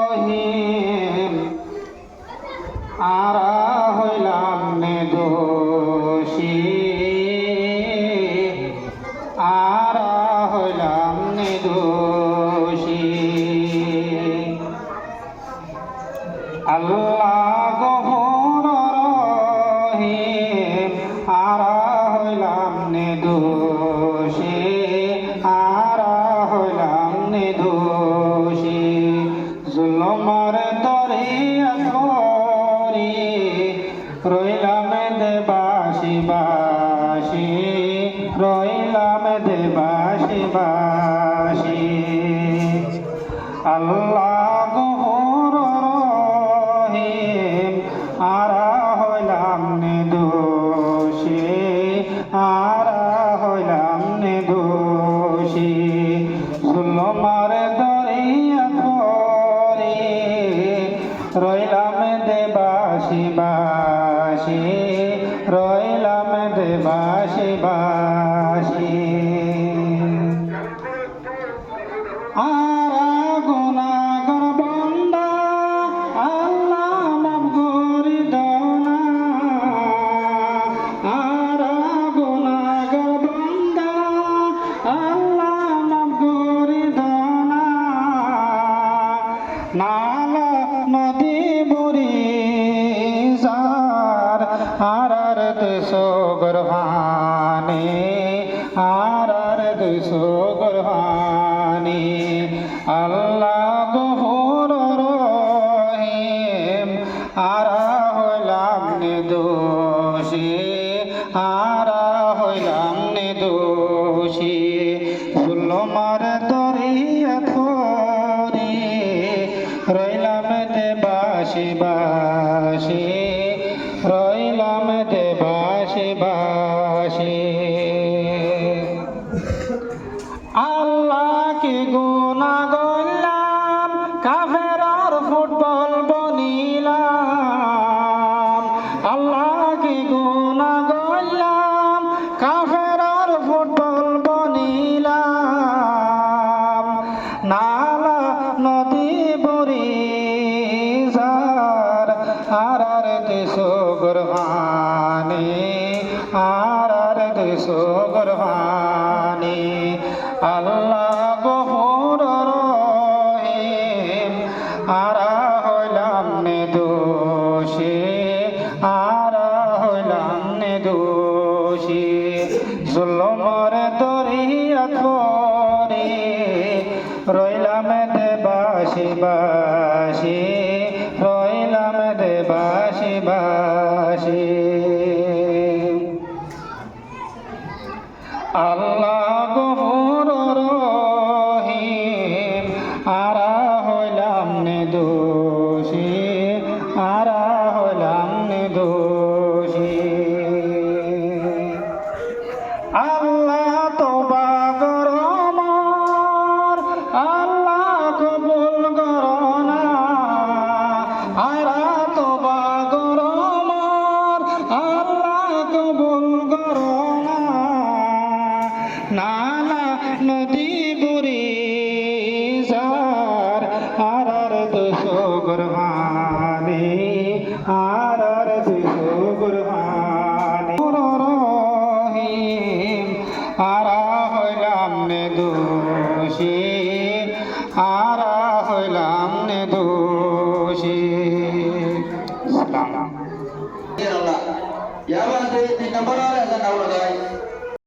রহিম আরা হইলাম নিদোষী আরা হইলাম নিদোষী আল্লাহ গফুর রহিম আরা হইলাম নিদোষী আরা হইলাম নিদোষী জুলুমের দরিয়া ধরি রইলাম দেবাসী বাসী রইলাম দেবাসী বাসী আল্লাহ গফুর রহিম আরা হইলাম নিদোষী আরা হইলাম নিদোষী জুলুমের দরিয়া ধরি রইলাম দেবাসী বাসী রইলাম দেবাসী বাসী আরা গুনাহগার বান্দা আল্লাহ মাফ করে দাও না আরা গুনাহগার বান্দা আল্লাহ মাফ করে দাও না নালা নদী বুড়ি যার আরার দুশো গরহানি আরার দুশো গরহানি আল্লাহ গফুর রহিম আরা হইলাম নিদোষী আরা হইলাম নিদোষী জুলুমের দরিয়া ধরি রইলাম দেবাসী বাসী রইলাম দেবাসী বাসী আল্লাহকে গুনাহ করলাম কাফেরার ফুটবল বনিলাম আল্লাহকে গুনাহ করলাম কাফেরার ফুটবল বনিলাম নালা নদী বুড়ি যার আরার দুশো গরহানি আরার দুশো গরহানি আল্লাহ গফুর রহিম আরা হইলাম নিদোষী আরা হইলাম নিদোষী জুলুমের দরিয়া ধরি রইলাম দেবাসী বাসী রইলাম দেবাসী বাসী আল্লাহ গফুর রহিম আরা হইলাম নিদোষী আরা হইলাম নিদোষী আল্লাহ তওবা করো মোর আল্লাহ কবুল করো না আরা তওবা করো মোর আল্লাহ কবুল করো না নালা নদী বুড়ি যার আরার দুশো গরহানি আরার দুশো গরহানি রহিম আরা হইলাম নিদোষী আরা হইলাম নিদোষী Ya Allah, ya Allah, di nomor ada yang kau lakukan.